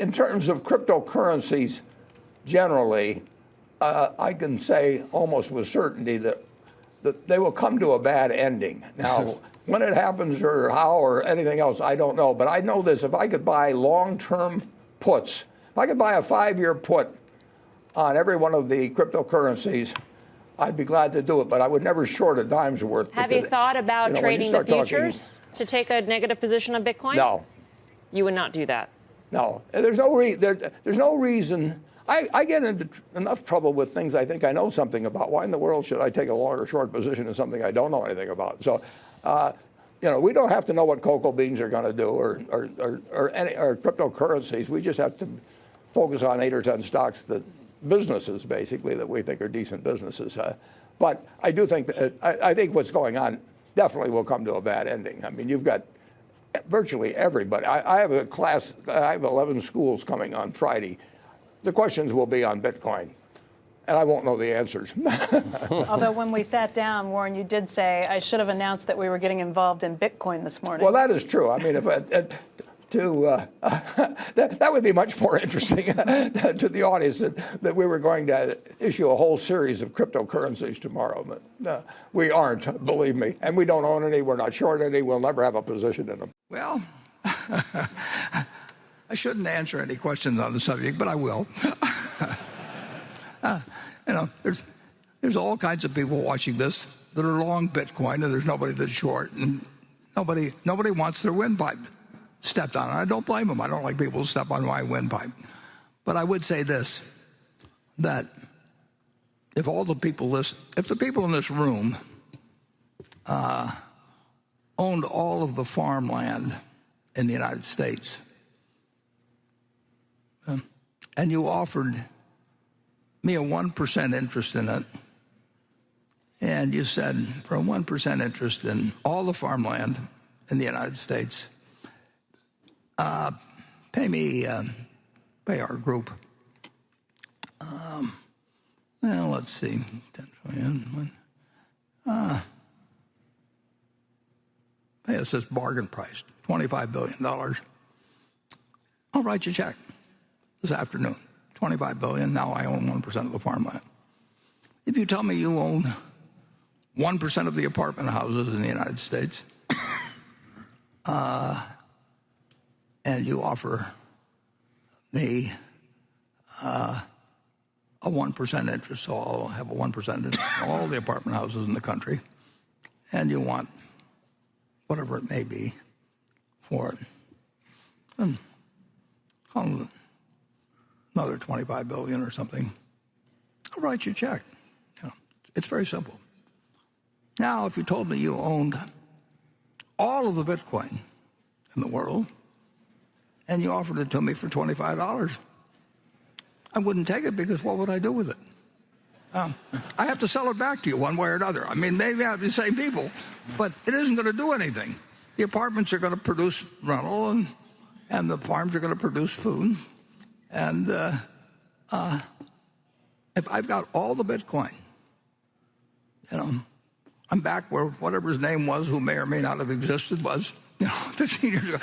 in terms of cryptocurrencies generally, I can say almost with certainty that they will come to a bad ending. Now, when it happens or how or anything else, I don't know. But I know this, if I could buy long-term puts, if I could buy a 5-year put on every one of the cryptocurrencies, I'd be glad to do it, but I would never short a dime's worth. Have you thought about trading the futures to take a negative position on Bitcoin? No. You would not do that? No. There's no reason. I get into enough trouble with things I think I know something about. Why in the world should I take a long or short position in something I don't know anything about? So, we don't have to know what cocoa beans are going to do or cryptocurrencies. We just have to focus on 8 or 10 stocks businesses basically that we think are decent businesses. But I do think that I think what's going on definitely will come to a bad ending. I mean, you've got virtually everybody. I have a class. I have 11 schools coming on Friday. The questions will be on Bitcoin, and I won't know the answers. Although when we sat down, Warren, you did say, I should have announced that we were getting involved in Bitcoin this morning. Well, that is true. I mean, that would be much more interesting to the audience that we were going to issue a whole series of cryptocurrencies tomorrow. But we aren't, believe me. And we don't own any. We're not short any. We'll never have a position in them. Well, I shouldn't answer any questions on the subject, but I will. There's all kinds of people watching this that are long Bitcoin, and there's nobody that's short, and nobody wants their windpipe stepped on. I don't blame them. I don't like people who step on my windpipe. But I would say this, that if the people in this room owned all of the farmland in the United States, and you offered me a 1% interest in it, and you said for a 1% interest in all the farmland in the United States, pay our group, well, let's see, 10 trillion, pay us this bargain price, $25 billion. I'll write you a check this afternoon, $25 billion, now I own 1% of the farmland. If you tell me you own 1% of the apartment houses in the United States, and you offer me a 1% interest, so I'll have a 1% interest in all the apartment houses in the country, and you want whatever it may be for it, then call it another $25 billion or something. I'll write you a check. It's very simple. Now, if you told me you owned all of the Bitcoin in the world, and you offered it to me for $25, I wouldn't take it, because what would I do with it? I have to sell it back to you one way or another. I mean, maybe I have the same people, but it isn't going to do anything. The apartments are going to produce rental, and the farms are going to produce food. And if I've got all the Bitcoin, I'm back where whatever his name was, who may or may not have existed, was 15 years ago.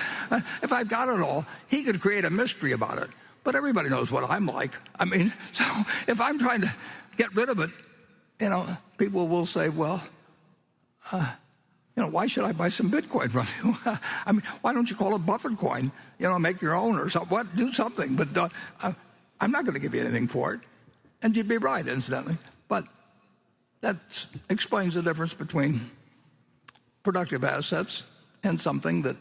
If I've got it all, he could create a mystery about it. But everybody knows what I'm like. I mean, so if I'm trying to get rid of it, people will say, well, why should I buy some Bitcoin from you? I mean, why don't you call it Buffett coin? Make your own or something. Do something. But I'm not going to give you anything for it. And you'd be right, incidentally. But that explains the difference between productive assets and something that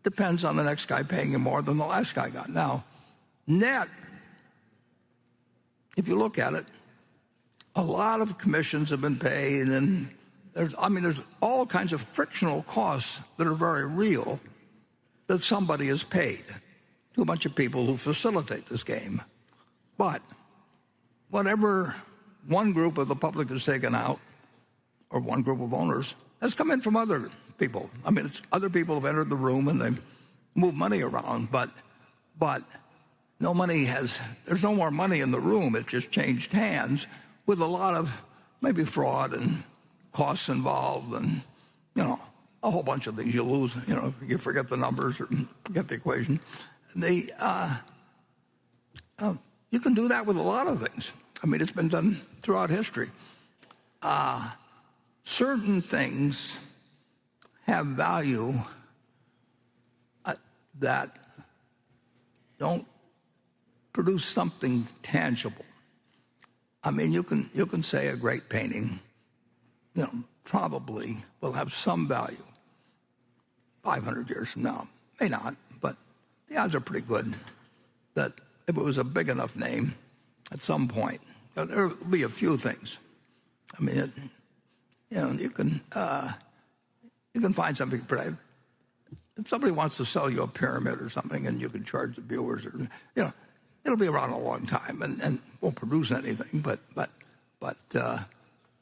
depends on the next guy paying you more than the last guy got. Now, net, if you look at it, a lot of commissions have been paid, and there's all kinds of frictional costs that are very real that somebody has paid to a bunch of people who facilitate this game. But whatever one group of the public has taken out, or one group of owners, has come in from other people. I mean, other people have entered the room and they move money around, but there's no more money in the room. It just changed hands with a lot of maybe fraud and costs involved, and a whole bunch of things. You lose, you forget the numbers or forget the equation. You can do that with a lot of things. I mean, it's been done throughout history. Certain things have value that don't produce something tangible. I mean, you can say a great painting, probably will have some value 500 years from now. May not, but the odds are pretty good that if it was a big enough name at some point, there will be a few things. I mean, you can find something. If somebody wants to sell you a pyramid or something, and you can charge the viewers, or it'll be around a long time and won't produce anything. But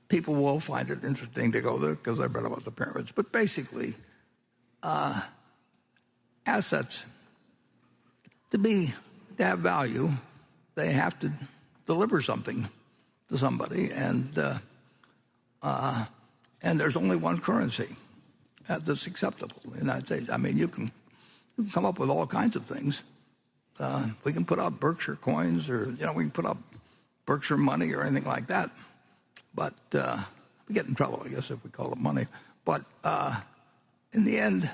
people will find it interesting to go there because I've read about the pyramids. But basically, assets to have value, they have to deliver something to somebody, and there's only one currency that's acceptable in the United States. I mean, you can come up with all kinds of things. We can put up Berkshire coins, or we can put up Berkshire money or anything like that. But we get in trouble, I guess, if we call it money. But in the end,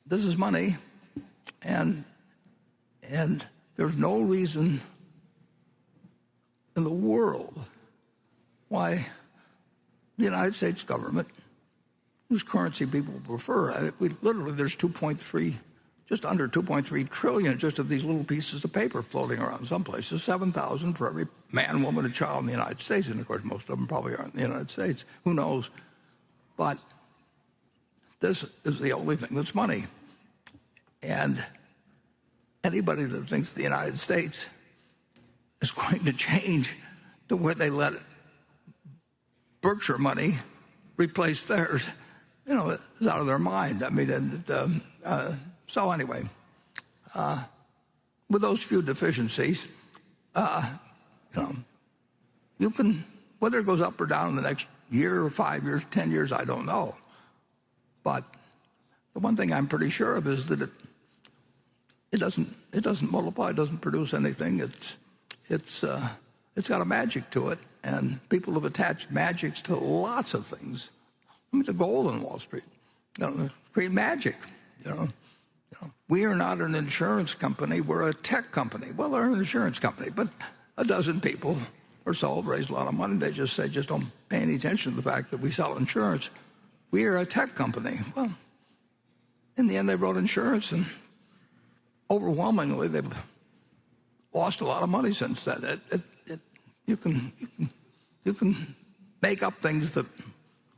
this is money, and there's no reason in the world why the United States government, whose currency people prefer, there's just under 2.3 trillion just of these little pieces of paper floating around some places, 7,000 for every man, woman, and child in the United States. And of course, most of them probably aren't in the United States. Who knows? But this is the only thing that's money. And anybody that thinks the United States is going to change to where they let Berkshire money replace theirs, is out of their mind. I mean, so anyway, with those few deficiencies, you can, whether it goes up or down in the next year or 5 years, 10 years, I don't know. But the one thing I'm pretty sure of is that it doesn't multiply, it doesn't produce anything. It's got a magic to it, and people have attached magics to lots of things. I mean, the gold on Wall Street, create magic. We are not an insurance company; we're a tech company. Well, they're an insurance company, but a dozen people or so have raised a lot of money. They just say, just don't pay any attention to the fact that we sell insurance. We are a tech company. Well, in the end, they wrote insurance, and overwhelmingly, they've lost a lot of money since then. You can make up things that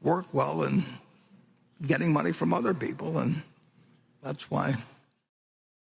work well in getting money from other people, and that's why